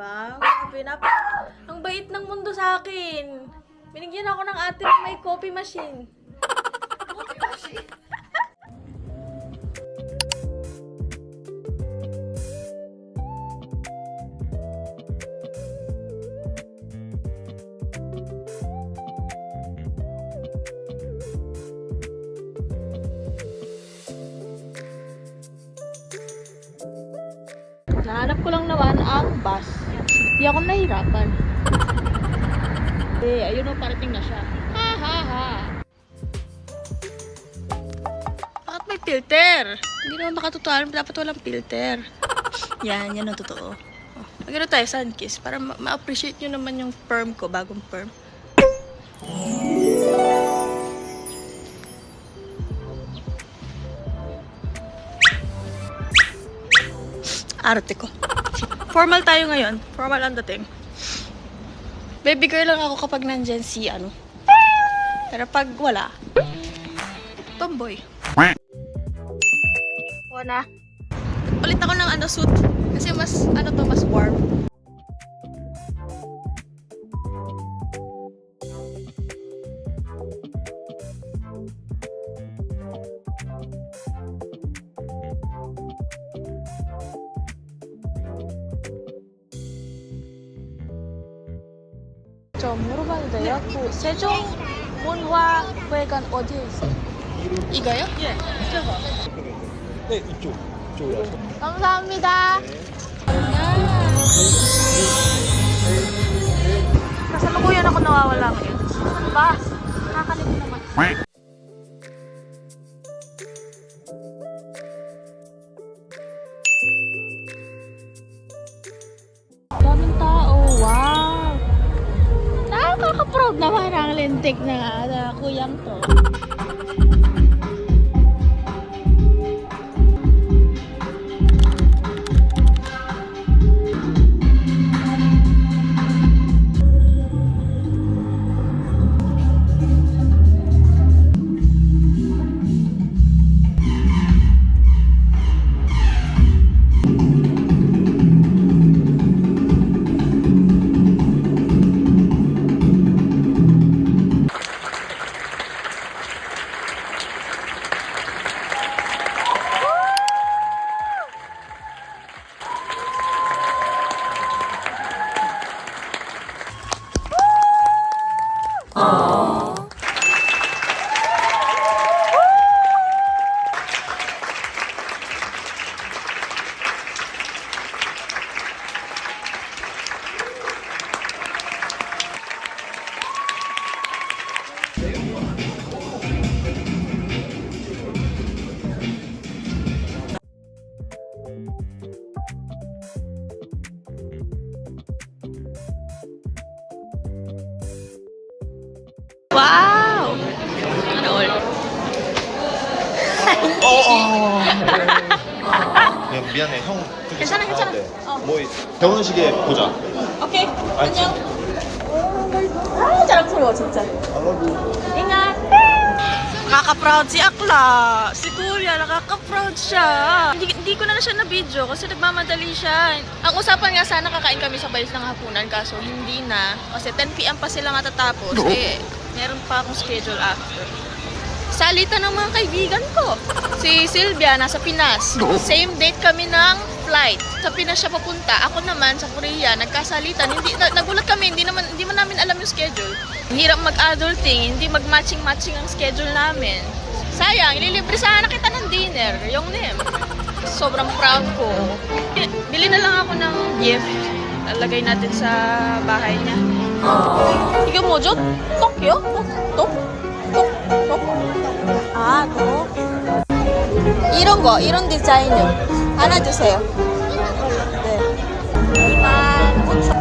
ba? Ang bait ng mundo sa akin. Binigyan ako ng ate na may coffee machine. Coffee machine? Nahanap ko lang naman ang bus. Hindi ako nahihirapan. Ayun o, parating na siya. Ha ha ha! Bakit may filter? Hindi naman makatutuhan, dapat walang filter. Yan ang totoo. Magano tayo, Sunkiss, para ma-appreciate nyo naman yung perm ko, bagong perm. Arte ko. Formal tayo ngayon. Formal ang dating. Baby girl lang ako kapag nandyan si ano. Pero pag wala, tomboy. Wana. Ulit ako ng ano suit. Kasi mas ano to, mas warm. 저 물어봤는데요. 그 세종문화회관 어디에 있어요? 이거요? 예. 저거. 네, 이쪽이요. 감사합니다. Kasalukuyan ako nawawala ngayon. Ano ba? Nakakalimutan naman. Daming tao. Wow! Nakaka-proud naman ang lintik na kuyang to. Wow! Ano all? 미안해, 형. 괜찮아, 괜찮아. 네. 어. 뭐 결혼식에 보자. 오케이, 알지? 안녕. 아, 자랑스러워 진짜. 인gat! Nakaka-proud si Akla. Si Kuya, nakaka-proud siya. Hindi ko na siya na-video kasi nagmamadali siya. Ang usapan nga sana kakain kami sa balis ng hapunan kaso hindi na. Kasi 10 PM pa sila matatapos. Meron pa akong schedule after. Salita ng mga kaibigan ko. Si Sylvia nasa Pinas. Same date kami ng flight. Sa Pinas siya papunta. Ako naman sa Korea, nagkasalitan. Nagulat kami, hindi man namin alam yung schedule. Hirap mag-adulting, hindi mag-matching-matching ang schedule namin. Sayang, ililibre sana kita ng dinner, yung nim. Sobrang proud ko. Bili na lang ako ng gift. Lalagay natin sa bahay niya. 이게 뭐죠? 떡이요? 떡? 아, 떡? 이런 디자인요. 하나 주세요. 네. 25,000원.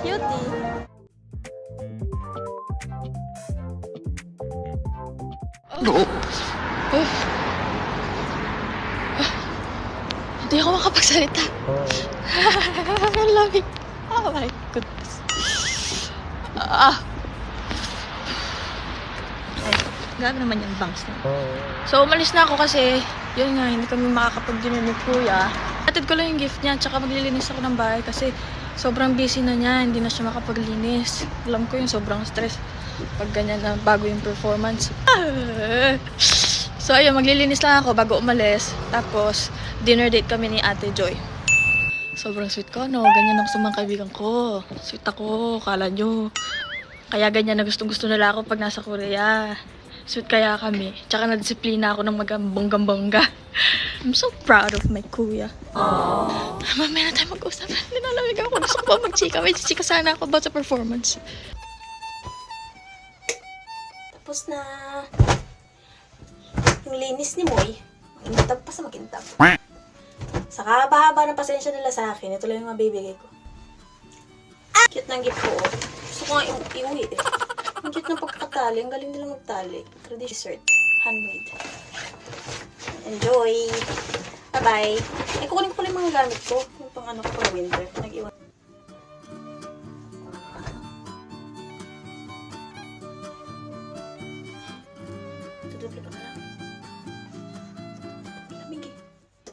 큐티. Hindi ako makapagsalita. Ang lamig. Oh my goodness. Grabe naman yung bangs na. So, umalis na ako kasi, yun nga, hindi kami makakapag-dinner ni Kuya. Atid ko lang yung gift niya, tsaka maglilinis ako ng bahay kasi sobrang busy na niya, hindi na siya makapaglinis. Alam ko yung sobrang stress pag ganyan na bago yung performance. So, ayun, maglilinis lang ako bago umalis. Tapos, dinner date kami ni Ate Joy. Sobrang sweet ko, no? Ganyan ako sa mga kaibigan ko. Sweet ako, kala nyo. Kaya ganyan na gustong-gusto nila ako pag nasa Korea. Sweet kaya kami. Tsaka na-disiplina ako ng magambongga-bongga. I'm so proud of my kuya. Mamaya na tayo mag-usap. Nilalamig ako. Gusto ko pa mag-chika. May chika sana ako about sa performance. Tapos na. Yung linis ni Moy, makintab pa sa makintab. Sa kahaba-haba ng pasensya nila sa akin, ito lang yung mabibigay ko. Ah! Cute ng gift ko. Gusto ko nga iuwi eh. Ang cute ng pagkakatali. Ang galing nilang magtali. Tradition shirt. Handmade. Enjoy! Bye-bye! Ay, kukunin ko lang yung mga gamit ko. Yung pang ano ko pang winter. Nag-iwan. Tutuloy ka na lang. Lamig eh.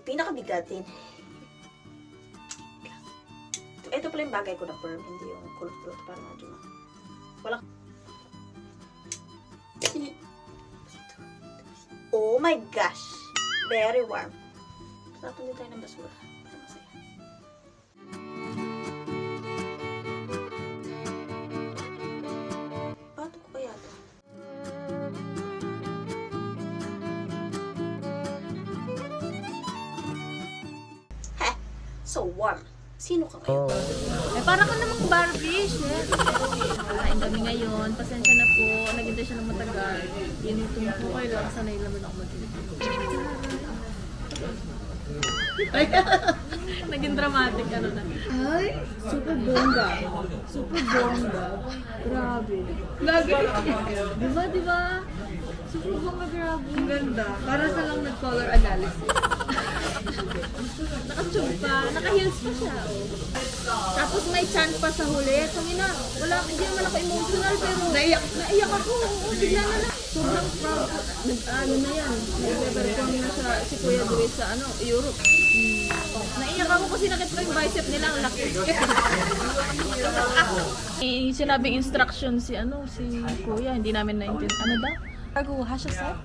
Pinakabigatin. Ito pala yung bagay ko na perm, hindi yung kulot-kulot para medyo walang. Oh my gosh! Very warm. Tapon din tayo ng basura. Para masaya. Pato ko kaya ito? Heh! So warm. Sino ka ngayon? Eh, para ka namang Barbie, chef. Kain kami ngayon. Pasensya na po. Naghintay siya ng matagal. Inutom po kayo lang. Sanay naman ako mag-inutom. Naging dramatic, ano na. Ay, super bongga. Super bongga. Grabe. Lagi. Diba? Super bongga, grabe. Ang ganda. Para sa lang nag-color analysis. Naka-tube pa. Naka-heels pa siya. Tapos may chant pa sa huli. Tangina, hindi naman ako emotional pero naiyak ako. Bigla na lang. Sobrang proud. Ano na yan. Nag-perform na siya si Kuya Dre sa Europe. Naiyak ako kasi nakita ko yung bicep nila. Ang laki. Sinabing instruction si Kuya. Hindi namin naintindihan. Ano daw? Bago, hasyasay?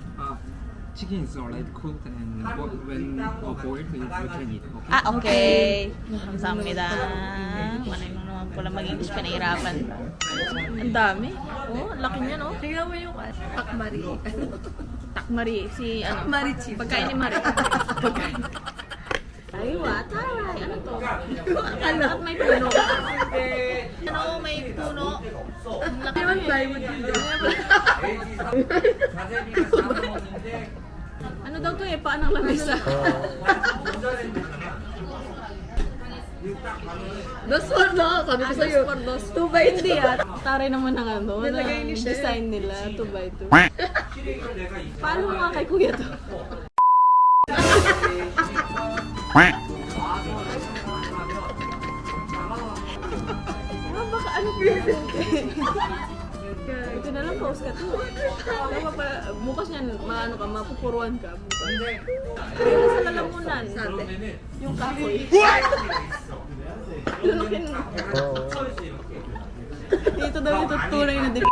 Chickens are like cooked and when boiled, you can eat. Okay? Okay. Kamsahamnida. Manay mo naman pala mag-English pinahirapan. Ang dami. Oh, laki niya, no? Tingnan mo yung takmari. Takmari. Si, Takmari chip. Pagkain ni Mari. Pagkain. Ay, watay. Ano to? Ano? At may puno. May puno. Ang laki naman plywood dito. Ano daw to eh? Paanang lamesa? Dos por dos. Sabi ko sa'yo. 2 by 2 ah. Taray naman ng design nila. 2 by 2. Paano nga kay Kuya to? Baka ano present eh. Ito na lang, post ka to. Bukas niyan, mapupuruan ka. Pero sa lalamunan, yung kahoy. Lunukin mo. Dito daw ito tunay na din.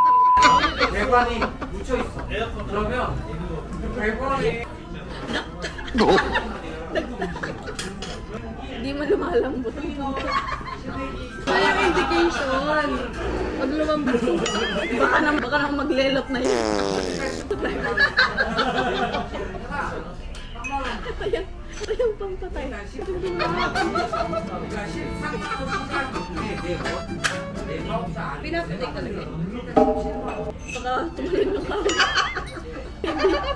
배관이 묻혀 있어. 그러면 배관이 Hindi mo lumalambot. Kaya yung indication. Pag lumambot, baka nang maglelot na yun. Ito yung pampatay. Pinapatay talaga. Baka tumalin ng kahoy.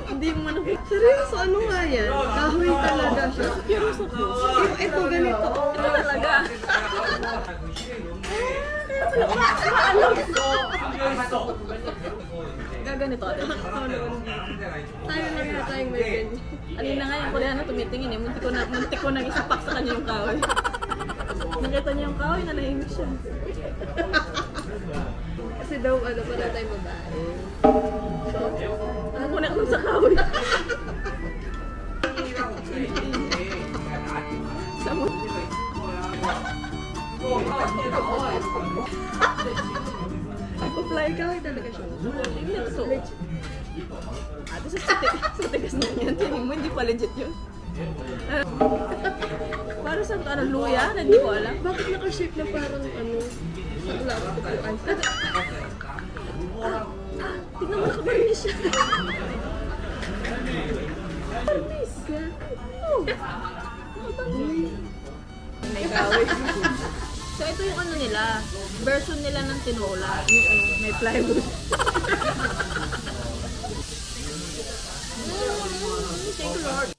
Hindi mo man. Seryoso, ano nga yan? Kahoy talaga siya. Seryoso ko. Ito, ganito. Ito talaga. Gaganito ate. Tayo lang yata yung may ganyan. Alin na nga yung Koreano tumitingin eh. Muntik ko nang isapak sa kanya yung kahoy. Nakita niya yung kahoy, nanahimik siya. Kasi daw, pala tayo babae. So, ano Tulong sa kahoy. Samo. Fly kahoy talaga siya. Hindi, so. Ate, sa tigas na yan. Tinig mo, hindi pa legit yun. Para sa ano, luya? Na hindi ko alam. Bakit naka-shape na parang ano? Wala ko tutuan. Tignan mo, nakabarnis siya. Barnis ka? Oh. May kahoy. So, ito yung ano nila. Version nila ng tinola. May plywood. Thank you, Lord.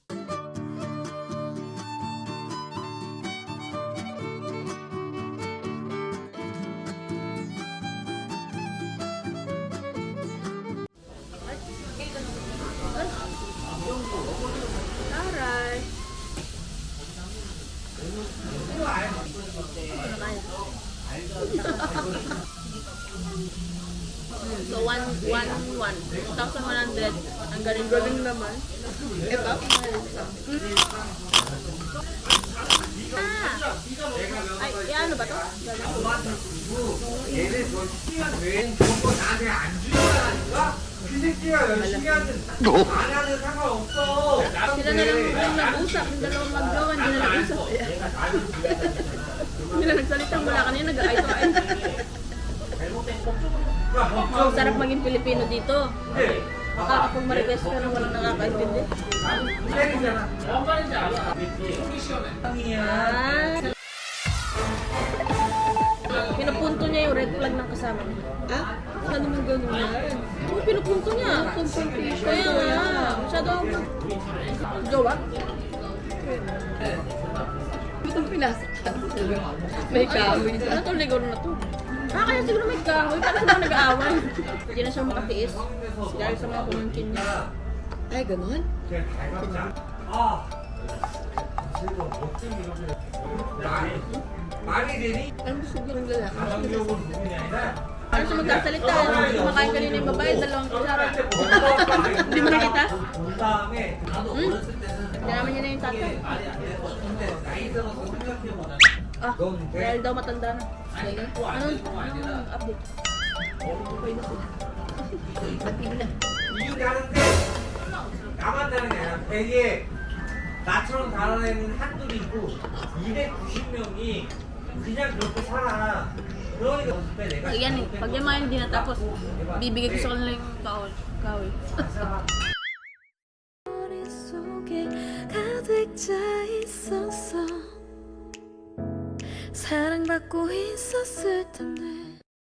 Alright. So, 1,100. Ang galing Naman. Ito? Ay, ano ba to? Sila na lang yung nag-usap. Yung dalawang mag-jowa, hindi na nag-usap. Hindi na nagsalitang wala kanina, nag-eye to eye. Ang sarap maging Pilipino dito. Baka kapag ma-request ka na walang nakakaintindi. Pinupunto niya yung red flag ng kasama niya. Ah? Ano naman ganun yan? Oo, pinupunto niya. Confrontation. Kaya nga, masyado ako jowa. Itong pinasok ka. May kahoy Ano na. to, ligaw na to. Kaya siguro may kahoy, para sa mga nag-aaway. Hindi na siya makatiis. Dahil sa mga pumangkin niya. Ay, ganun? Ang gusto ko ng lalaki. Ano siya magkasalita? Kumakain kanina yung babae, dalawang kutsara. Hindi mo nakita? Hindi naman niya na yung tatay. Ah, dahil daw matanda na. Anong update? 이유 다른데 나만 다른 게 아니라 되게 나처럼 다른 애는 한둘이 있고 290명이 그냥 그렇게 살아. 그러니까 없을 때 내가 Pag yan, pag yung mga hindi natapos, bibigay ko sa kanila yung kahoy. Kahoy. 머릿속에 가득 차 있었어 사랑받고 있었을 텐데